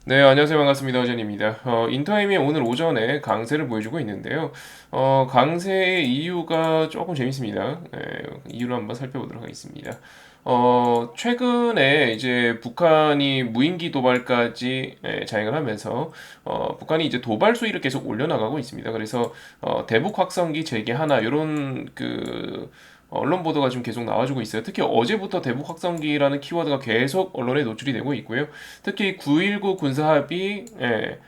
네, 안녕하세요. 반갑습니다. 어전입니다. 인터임이 오늘 오전에 강세를 보여주고 있는데요. 강세의 이유가 조금 재밌습니다. 이유를 한번 살펴보도록 하겠습니다. 최근에 이제 북한이 무인기 도발까지 자행을 하면서, 북한이 이제 도발 수위를 계속 올려나가고 있습니다. 그래서, 대북 확성기 재개 하나, 요런 언론 보도가 좀 계속 나와주고 있어요. 특히 어제부터 대북 확성기라는 키워드가 계속 언론에 노출이 되고 있고요. 특히 9.19 군사합의,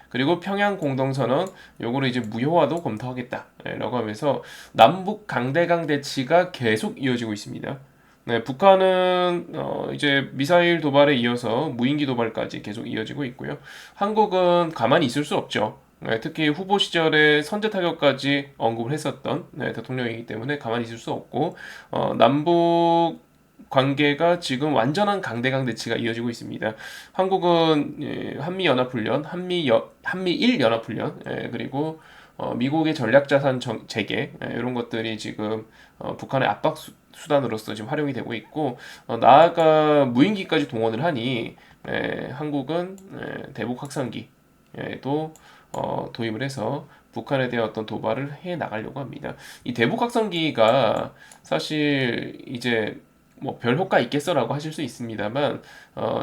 그리고 평양 공동선언, 요거를 이제 무효화도 검토하겠다, 라고 하면서 남북 강대강 대치가 계속 이어지고 있습니다. 네, 북한은 이제 미사일 도발에 이어서 무인기 도발까지 계속 이어지고 있고요. 한국은 가만히 있을 수 없죠. 네, 특히 후보 시절에 선제 타격까지 언급을 했었던 대통령이기 때문에 가만히 있을 수 없고, 남북 관계가 지금 완전한 강대강 대치가 이어지고 있습니다. 한국은 한미연합훈련, 한미일 연합훈련, 그리고 미국의 전략자산 재개, 이런 것들이 지금 북한의 압박 수단으로서 지금 활용이 되고 있고, 나아가 무인기까지 동원을 하니 한국은 대북 확산기도 도입을 해서 북한에 대한 어떤 도발을 해 나가려고 합니다. 이 대북 확산기가 사실 이제 뭐 별 효과 있겠어라고 하실 수 있습니다만,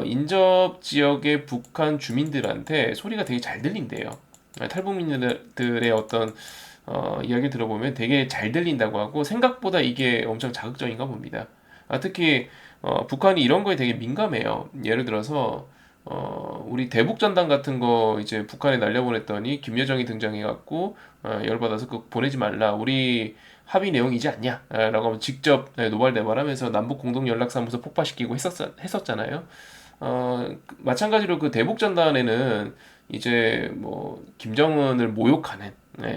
인접 지역의 북한 주민들한테 소리가 되게 잘 들린대요. 탈북민들의 어떤 이야기 들어보면 되게 잘 들린다고 하고, 생각보다 이게 엄청 자극적인가 봅니다. 특히 북한이 이런 거에 되게 민감해요. 예를 들어서 우리 대북전단 같은 거 이제 북한에 날려보냈더니 김여정이 등장해갖고 열받아서 그거 보내지 말라, 우리 합의 내용이지 않냐? 라고 하면 직접 노발대발하면서 남북 공동연락사무소 폭파시키고 했었잖아요. 마찬가지로 그 대북 전단에는 이제 뭐 김정은을 모욕하는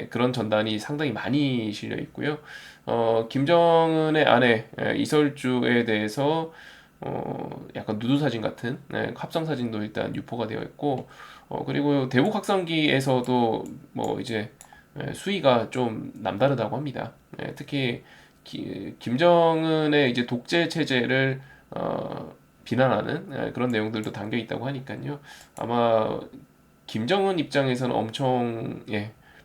그런 전단이 상당히 많이 실려 있고요. 김정은의 아내 이설주에 대해서 약간 누드 사진 같은 합성 사진도 일단 유포가 되어 있고, 그리고 대북 확성기에서도 뭐 이제 수위가 좀 남다르다고 합니다. 특히 김정은의 이제 독재 체제를 비난하는 그런 내용들도 담겨 있다고 하니까요. 아마 김정은 입장에서는 엄청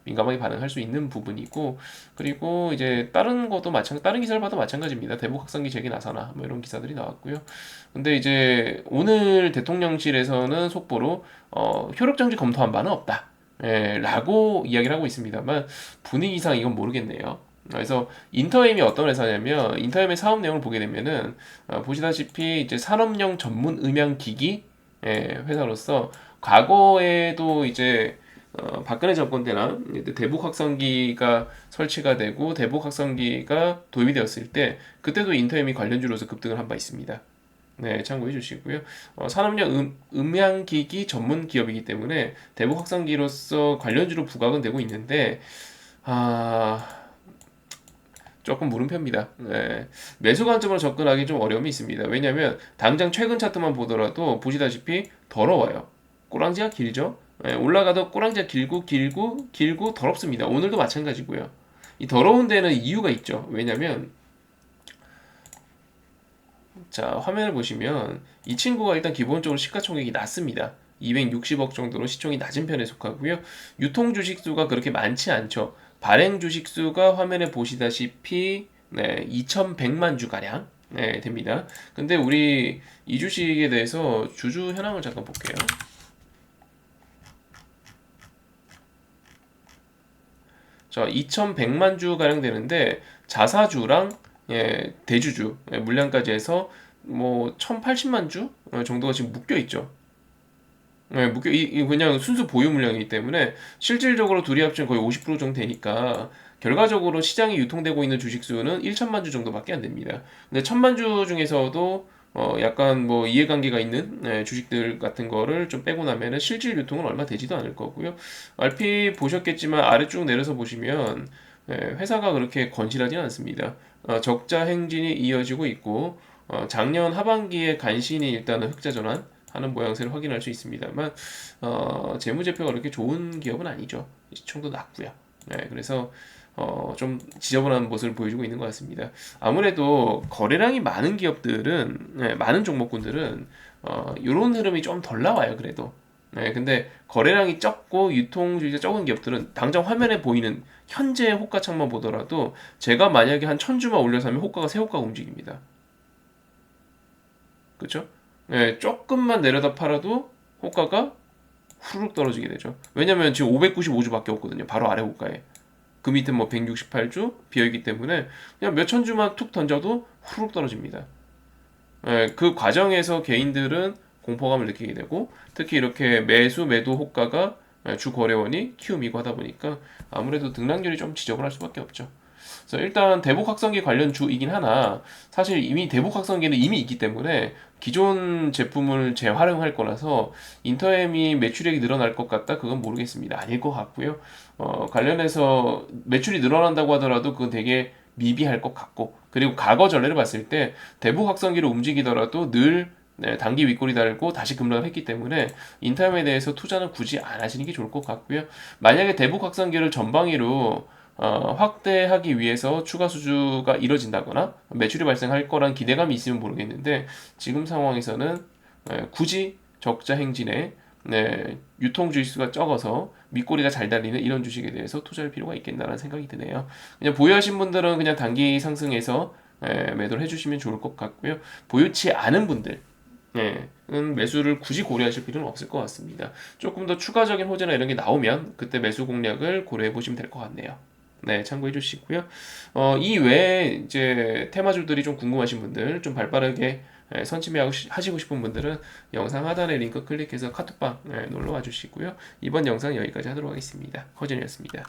민감하게 반응할 수 있는 부분이고, 그리고 이제 다른 기사를 봐도 마찬가지입니다. 대북 확산기 재개 나서나 뭐 이런 기사들이 나왔고요. 근데 이제 오늘 대통령실에서는 속보로 효력 정지 검토한 바는 없다. 라고 이야기를 하고 있습니다만, 분위기상 이건 모르겠네요. 그래서 인터임이 어떤 회사냐면, 인터임의 사업 내용을 보게 되면은 보시다시피 이제 산업용 전문 음향 기기 회사로서, 과거에도 이제 박근혜 정권 때나 대북 확성기가 설치가 되고 대북 확성기가 도입이 되었을 때, 그때도 인터임이 관련주로서 급등을 한 바 있습니다. 네, 참고해 주시고요. 산업용 음향기기 전문 기업이기 때문에 대북 확산기로서 관련주로 부각은 되고 있는데, 아, 조금 물음표입니다. 네. 매수 관점으로 접근하기 좀 어려움이 있습니다. 왜냐하면 당장 최근 차트만 보더라도 보시다시피 더러워요. 꼬랑지가 길죠? 올라가도 꼬랑지가 길고 더럽습니다. 오늘도 마찬가지고요. 이 더러운 데는 이유가 있죠. 왜냐면 자, 화면을 보시면 이 친구가 일단 기본적으로 시가총액이 낮습니다. 260억 정도로 시총이 낮은 편에 속하고요. 유통 주식수가 그렇게 많지 않죠. 발행 주식수가 화면에 보시다시피 2,100만 주 가량 됩니다. 근데 우리 이 주식에 대해서 주주 현황을 잠깐 볼게요. 자, 2,100만 주 가량 되는데, 자사주랑 대주주 물량까지 해서 뭐 1,080만 주 정도가 지금 묶여 있죠. 이 그냥 순수 보유 물량이기 때문에 실질적으로 둘이 합치면 거의 50% 정도 되니까, 결과적으로 시장에 유통되고 있는 주식 수는 1천만 주 정도밖에 안 됩니다. 근데 1,000만 주 중에서도 약간 뭐 이해관계가 있는 주식들 같은 거를 좀 빼고 나면은 실질 유통은 얼마 되지도 않을 거고요. 얼핏 보셨겠지만 아래쪽 내려서 보시면 회사가 그렇게 건실하지는 않습니다. 적자 행진이 이어지고 있고, 작년 하반기에 간신히 일단은 흑자 전환 하는 모양새를 확인할 수 있습니다만, 재무제표가 그렇게 좋은 기업은 아니죠. 시총도 낮고요. 그래서 좀 지저분한 모습을 보여주고 있는 것 같습니다. 아무래도 거래량이 많은 기업들은, 많은 종목군들은 이런 흐름이 좀 덜 나와요. 그래도 네, 근데 거래량이 적고 유통주의가 적은 기업들은 당장 화면에 보이는 현재 호가 창만 보더라도 제가 만약에 한 1000주만 올려서 하면 호가가 새 호가가 움직입니다. 그렇죠? 네, 조금만 내려다 팔아도 호가가 후루룩 떨어지게 되죠. 왜냐면 지금 595주밖에 없거든요. 바로 아래 호가에. 그 밑에 뭐 168주 비어있기 때문에 그냥 몇천 주만 툭 던져도 후루룩 떨어집니다. 예, 그 과정에서 개인들은 공포감을 느끼게 되고 특히 이렇게 매수 매도 호가가 주 거래원이 키움이고 하다 보니까 아무래도 등락률이 좀 지저분할 수밖에 없죠. 그래서 일단 대북 확성기 관련 주이긴 하나 사실 이미 대북 확성기는 이미 있기 때문에 기존 제품을 재활용할 거라서 인터엠이 매출액이 늘어날 것 같다 그건 모르겠습니다. 아닐 것 같고요. 관련해서 매출이 늘어난다고 하더라도 그건 되게 미비할 것 같고 그리고 과거 전례를 봤을 때 대북 확성기로 움직이더라도 늘 네, 단기 윗골이 달고 다시 급락을 했기 때문에 인터넷에 대해서 투자는 굳이 안 하시는 게 좋을 것 같고요. 만약에 대북 확성기를 전방위로 확대하기 위해서 추가 수주가 이뤄진다거나 매출이 발생할 거란 기대감이 있으면 모르겠는데 지금 상황에서는 굳이 적자 행진에 유통 주식수가 적어서 밑꼬리가 잘 달리는 이런 주식에 대해서 투자할 필요가 있겠다라는 생각이 드네요. 그냥 보유하신 분들은 그냥 단기 상승해서 매도를 해주시면 좋을 것 같고요. 보유치 않은 분들 은 매수를 굳이 고려하실 필요는 없을 것 같습니다. 조금 더 추가적인 호재나 이런 게 나오면 그때 매수 공략을 고려해 보시면 될 것 같네요. 네, 참고해 주시고요. 이 외에 이제 테마주들이 좀 궁금하신 분들, 좀 발빠르게 선침하시고 싶은 분들은 영상 하단에 링크 클릭해서 카톡방 놀러 와 주시고요. 이번 영상 여기까지 하도록 하겠습니다. 허전이었습니다.